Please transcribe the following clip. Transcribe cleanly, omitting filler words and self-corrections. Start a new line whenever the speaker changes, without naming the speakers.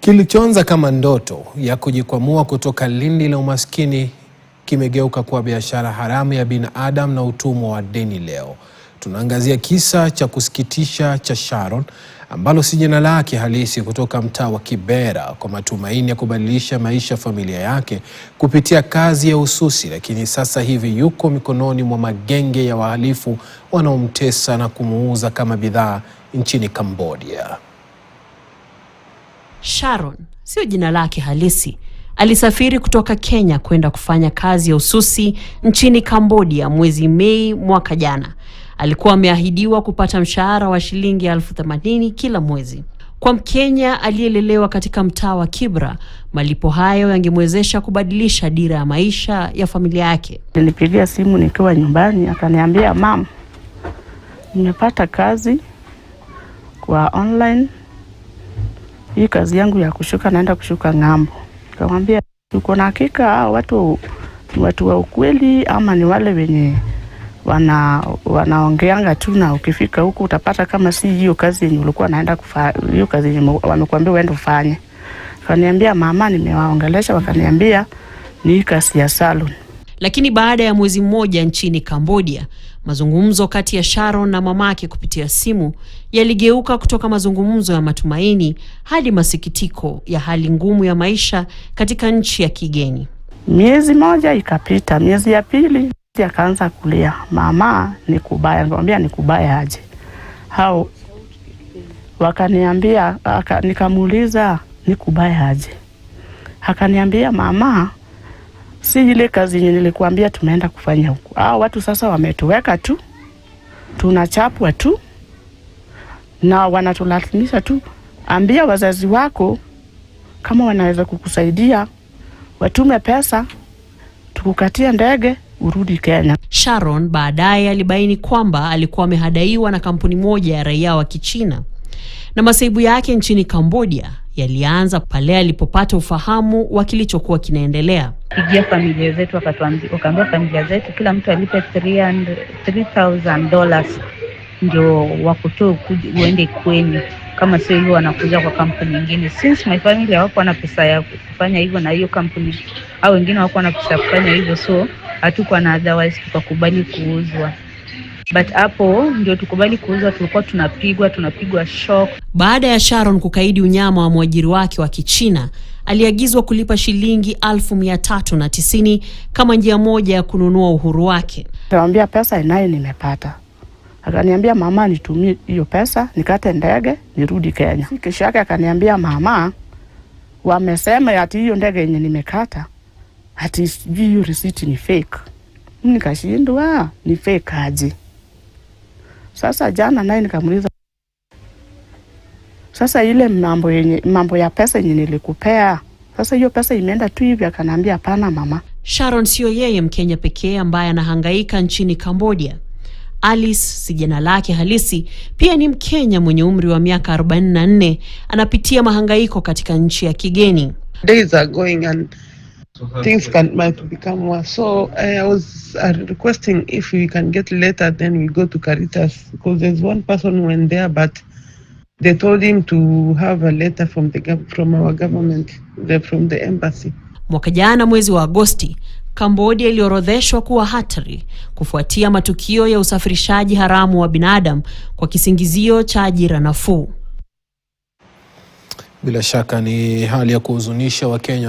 Kilichoanza kama ndoto ya kujikwamua kutoka lindi la umaskini kimegeuka kuwa biashara haramu ya binadamu na utumwa wa deni. Leo tunaangazia kisa cha kusikitisha cha Sharon, ambalo si jina lake halisi, kutoka mtaa wa Kibera, kwa matumaini ya kubadilisha maisha ya familia yake kupitia kazi ya ususi, lakini sasa hivi yuko mikononi mwa magenge ya wahalifu wanaomtesa na kumuuza kama bidhaa nchini Cambodia.
Sharon sio jina lake halisi. Alisafiri kutoka Kenya kwenda kufanya kazi ya ususi nchini Cambodia mwezi Mei mwaka jana. Alikuwa ameahidiwa kupata mshahara wa shilingi 80,000 kila mwezi. Kwa Mkenya aliyelelewa katika mtaa wa Kibra, malipo hayo yangemwezesha kubadilisha dira ya maisha ya familia yake.
Nilipigia simu nikiwa nyumbani, akaniambia, "Mom, nimepata kazi kwa online. Hii kazi yangu ya kushuka, naenda kushuka ng'ambo." Nikamwambia, "Uko na hakika watu wa ukweli ama ni wale wenye wanaongeanga tu na ukifika huku utapata kama si hiyo kazi yenye ulikuwa naenda kufanya, hiyo kazi yenye wamekuambia uende ufanye?" Akaniambia, "Mama, nimewaongelesha wakaniambia ni kazi ya salon."
Lakini baada ya mwezi mmoja nchini Cambodia, mazungumzo kati ya Sharon na mamake kupitia simu yaligeuka kutoka mazungumzo ya matumaini hadi masikitiko ya hali ngumu ya maisha katika nchi ya kigeni.
Miezi moja ikapita, miezi ya pili akaanza kulia, "Mama, ni kubaya." Nikamwambia, "Ni kubaya aje?" Hao wakaniambia, nikamuuliza, "Ni kubaya aje?" Akaniambia, "Mama, si ile kazi yenye nilikuambia tumeenda kufanya huko. Watu sasa wametuweka tu, tunachapwa tu na wanatulazimisha tu. Ambia wazazi wako kama wanaweza kukusaidia, watume pesa tukukatia ndege urudi Kenya."
Sharon baadaye alibaini kwamba alikuwa amehadaiwa na kampuni moja ya raia wa Kichina, na masaibu yake nchini Cambodia yalianza pale alipopata ufahamu wa kilichokuwa kinaendelea.
Pigia familia zetu, wakaambia familia zetu kila mtu alipe $3,000 ndio wakutoe uende kwenu, kama sio hivyo wanakuja kwa kampuni nyingine. Since my family hawako na pesa ya kufanya hivyo na hiyo kampuni au wengine hawako na pesa ya kufanya hivyo, so hatukuwa na otherwise, tukakubali kuuzwa. But hapo ndio tukubali kuuzwa, tulikuwa tunapigwa shock.
Baada ya Sharon kukaidi unyama wa mwajiri wake wa Kichina, aliagizwa kulipa shilingi 390,000 kama njia moja ya kununua uhuru wake.
Nikamwambia, "Pesa inayo nimepata." Akaniambia, "Mama, nitumie hiyo pesa nikate ndege nirudi Kenya." Kisha yake akaniambia, "Mama, wamesema ati hiyo ndege yenye nimekata ati hiyo receipt ni fake." Nikashindwa, ni fake aje? Sasa jana naye nikamuuliza, "Sasa ile mambo ya pesa yenye nilikupea, sasa hiyo pesa imeenda tu hivi?" Akaniambia, "Hapana mama."
Sharon sio yeye Mkenya pekee ambaye anahangaika nchini Cambodia. Alice, si jina lake halisi, pia ni Mkenya mwenye umri wa miaka 44, anapitia mahangaiko katika nchi ya kigeni.
Days are going and things might become worse. So I was requesting if we can get letter, then we go to Caritas, because there's one person who went there, but they told him to have a letter from our government, from the embassy.
Mwaka jana mwezi wa Agosti, Cambodia iliorodheshwa kuwa hatari kufuatia matukio ya usafirishaji haramu wa binadamu kwa kisingizio cha ajira nafuu.
Bila shaka ni hali ya kuhuzunisha Wakenya.